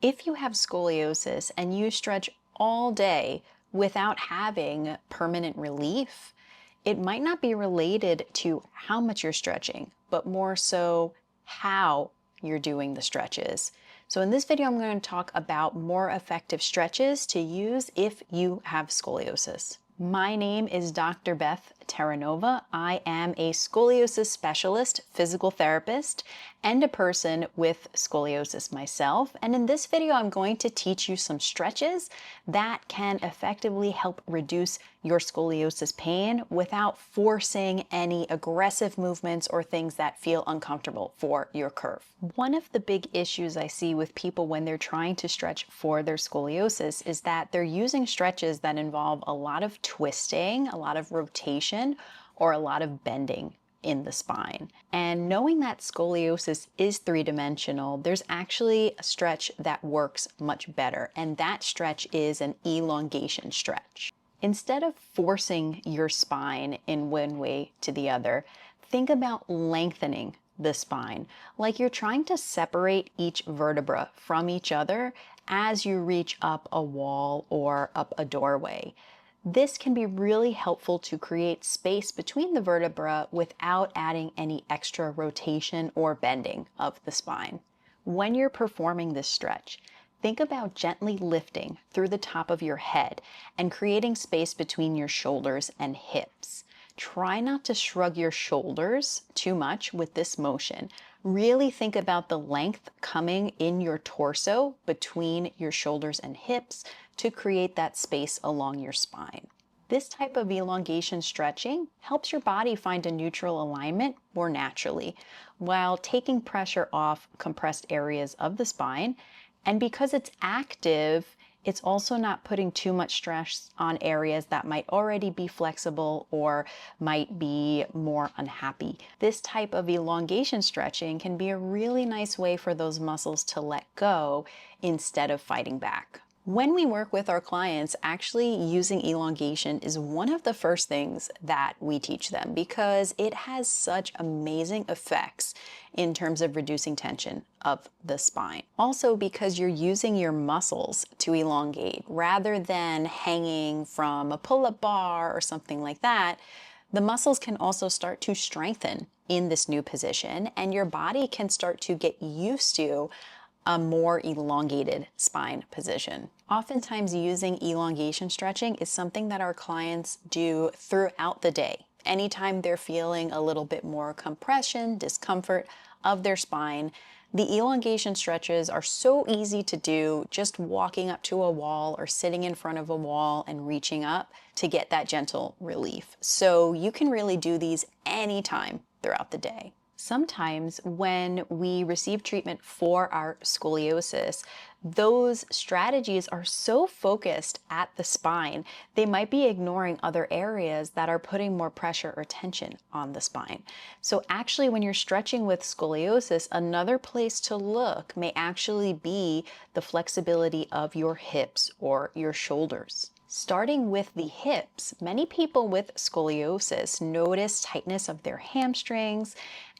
If you have scoliosis and you stretch all day without having permanent relief, it might not be related to how much you're stretching, but more so how you're doing the stretches. So in this video, I'm going to talk about more effective stretches to use if you have scoliosis. My name is Dr. Beth Terranova. I am a scoliosis specialist, physical therapist, and a person with scoliosis myself. And in this video, I'm going to teach you some stretches that can effectively help reduce your scoliosis pain without forcing any aggressive movements or things that feel uncomfortable for your curve. One of the big issues I see with people when they're trying to stretch for their scoliosis is that they're using stretches that involve a lot of twisting, a lot of rotation, or a lot of bending in the spine. And knowing that scoliosis is three-dimensional, there's actually a stretch that works much better, and that stretch is an elongation stretch. Instead of forcing your spine in one way to the other, think about lengthening the spine, like you're trying to separate each vertebra from each other as you reach up a wall or up a doorway. This can be really helpful to create space between the vertebra without adding any extra rotation or bending of the spine. When you're performing this stretch, think about gently lifting through the top of your head and creating space between your shoulders and hips. Try not to shrug your shoulders too much with this motion. Really think about the length coming in your torso between your shoulders and hips to create that space along your spine. This type of elongation stretching helps your body find a neutral alignment more naturally, while taking pressure off compressed areas of the spine. And because it's active, it's also not putting too much stress on areas that might already be flexible or might be more unhappy. This type of elongation stretching can be a really nice way for those muscles to let go instead of fighting back. When we work with our clients, actually using elongation is one of the first things that we teach them because it has such amazing effects in terms of reducing tension of the spine. Also because you're using your muscles to elongate rather than hanging from a pull-up bar or something like that. The muscles can also start to strengthen in this new position, and your body can start to get used to a more elongated spine position. Oftentimes using elongation stretching is something that our clients do throughout the day. Anytime they're feeling a little bit more compression, discomfort of their spine, the elongation stretches are so easy to do, just walking up to a wall or sitting in front of a wall and reaching up to get that gentle relief. So you can really do these anytime throughout the day. Sometimes when we receive treatment for our scoliosis, those strategies are so focused at the spine, they might be ignoring other areas that are putting more pressure or tension on the spine. So actually, when you're stretching with scoliosis, another place to look may actually be the flexibility of your hips or your shoulders. Starting with the hips, many people with scoliosis notice tightness of their hamstrings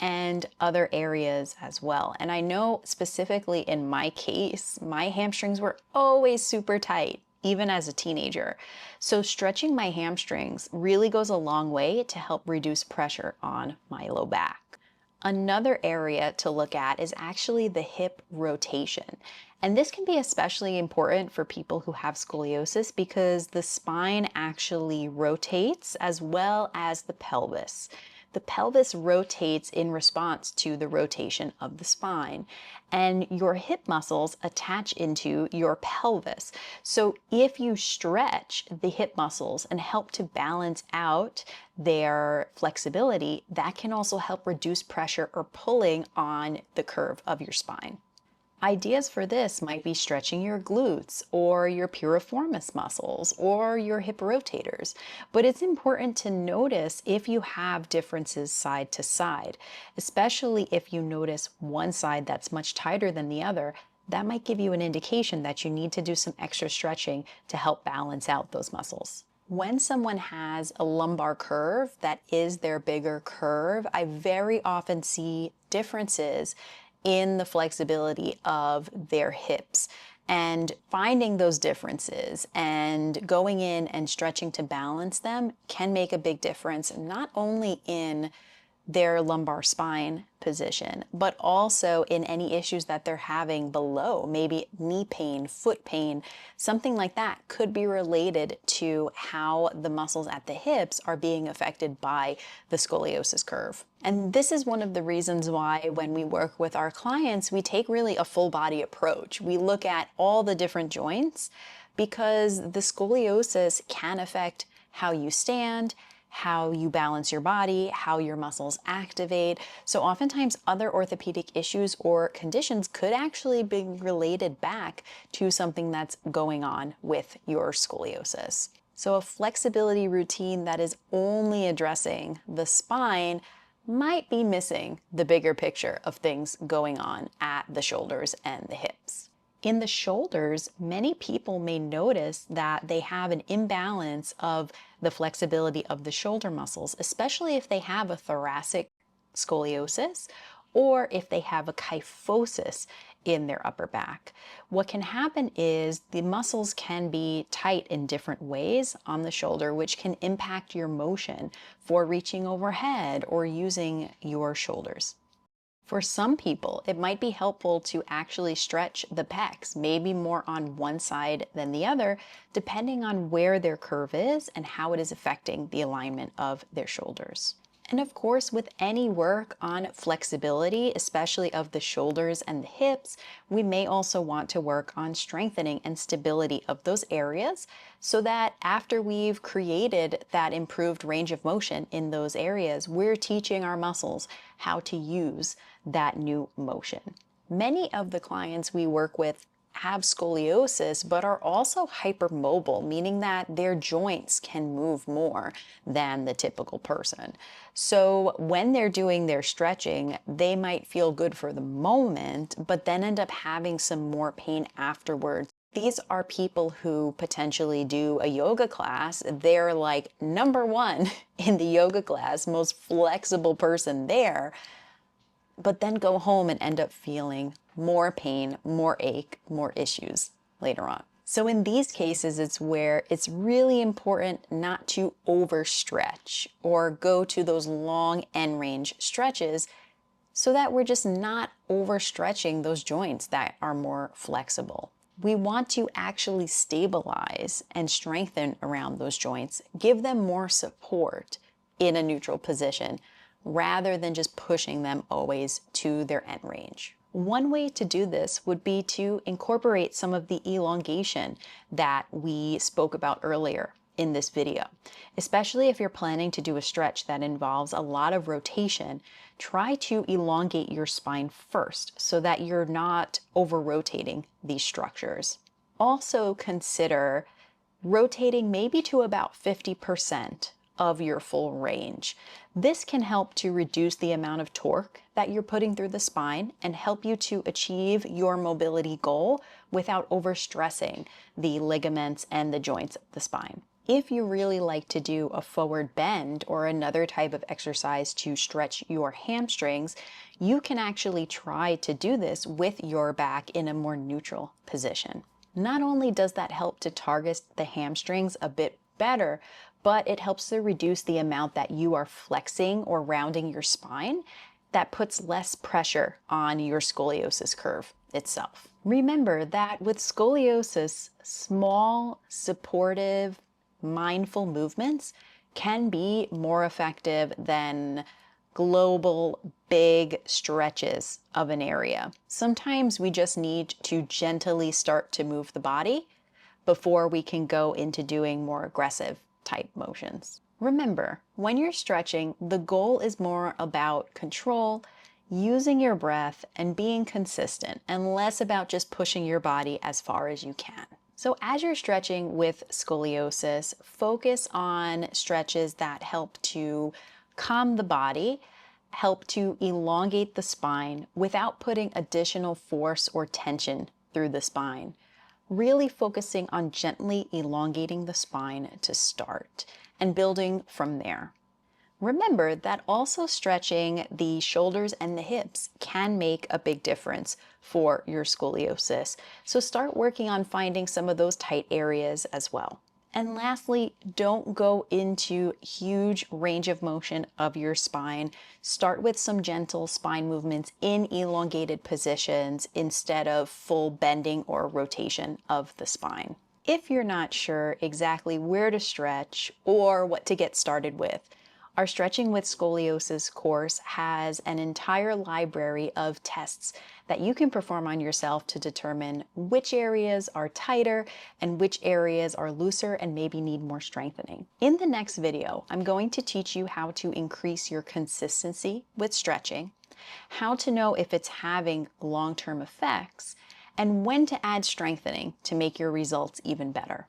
and other areas as well. And I know specifically in my case, my hamstrings were always super tight, even as a teenager. So stretching my hamstrings really goes a long way to help reduce pressure on my low back. Another area to look at is actually the hip rotation. And this can be especially important for people who have scoliosis because the spine actually rotates as well as the pelvis. The pelvis rotates in response to the rotation of the spine, and your hip muscles attach into your pelvis. So if you stretch the hip muscles and help to balance out their flexibility, that can also help reduce pressure or pulling on the curve of your spine. Ideas for this might be stretching your glutes or your piriformis muscles or your hip rotators, but it's important to notice if you have differences side to side, especially if you notice one side that's much tighter than the other. That might give you an indication that you need to do some extra stretching to help balance out those muscles. When someone has a lumbar curve that is their bigger curve, I very often see differences in the flexibility of their hips. And finding those differences and going in and stretching to balance them can make a big difference, not only in their lumbar spine position, but also in any issues that they're having below, maybe knee pain, foot pain, something like that could be related to how the muscles at the hips are being affected by the scoliosis curve. And this is one of the reasons why when we work with our clients, we take really a full body approach. We look at all the different joints because the scoliosis can affect how you stand, how you balance your body, how your muscles activate. So oftentimes other orthopedic issues or conditions could actually be related back to something that's going on with your scoliosis. So a flexibility routine that is only addressing the spine might be missing the bigger picture of things going on at the shoulders and the hips. In the shoulders, many people may notice that they have an imbalance of the flexibility of the shoulder muscles, especially if they have a thoracic scoliosis or if they have a kyphosis in their upper back. What can happen is the muscles can be tight in different ways on the shoulder, which can impact your motion for reaching overhead or using your shoulders. For some people, it might be helpful to actually stretch the pecs, maybe more on one side than the other, depending on where their curve is and how it is affecting the alignment of their shoulders. And of course, with any work on flexibility, especially of the shoulders and the hips, we may also want to work on strengthening and stability of those areas so that after we've created that improved range of motion in those areas, we're teaching our muscles how to use that new motion. Many of the clients we work with have scoliosis, but are also hypermobile, meaning that their joints can move more than the typical person. So when they're doing their stretching, they might feel good for the moment, but then end up having some more pain afterwards. These are people who potentially do a yoga class. They're like number one in the yoga class, most flexible person there, but then go home and end up feeling more pain, more ache, more issues later on. So in these cases, it's where it's really important not to overstretch or go to those long end range stretches so that we're just not overstretching those joints that are more flexible. We want to actually stabilize and strengthen around those joints, give them more support in a neutral position, rather than just pushing them always to their end range. One way to do this would be to incorporate some of the elongation that we spoke about earlier in this video. Especially if you're planning to do a stretch that involves a lot of rotation, try to elongate your spine first so that you're not over-rotating these structures. Also consider rotating maybe to about 50% of your full range. This can help to reduce the amount of torque that you're putting through the spine and help you to achieve your mobility goal without overstressing the ligaments and the joints of the spine. If you really like to do a forward bend or another type of exercise to stretch your hamstrings, you can actually try to do this with your back in a more neutral position. Not only does that help to target the hamstrings a bit better, but it helps to reduce the amount that you are flexing or rounding your spine. That puts less pressure on your scoliosis curve itself. Remember that with scoliosis, small, supportive, mindful movements can be more effective than global, big stretches of an area. Sometimes we just need to gently start to move the body before we can go into doing more aggressive type motions. Remember, when you're stretching, the goal is more about control, using your breath, and being consistent, and less about just pushing your body as far as you can. So as you're stretching with scoliosis, focus on stretches that help to calm the body, help to elongate the spine without putting additional force or tension through the spine. Really focusing on gently elongating the spine to start and building from there. Remember that also stretching the shoulders and the hips can make a big difference for your scoliosis. So start working on finding some of those tight areas as well. And lastly, don't go into huge range of motion of your spine. Start with some gentle spine movements in elongated positions instead of full bending or rotation of the spine. If you're not sure exactly where to stretch or what to get started with, our Stretching with Scoliosis course has an entire library of tests that you can perform on yourself to determine which areas are tighter and which areas are looser and maybe need more strengthening. In the next video, I'm going to teach you how to increase your consistency with stretching, how to know if it's having long-term effects, and when to add strengthening to make your results even better.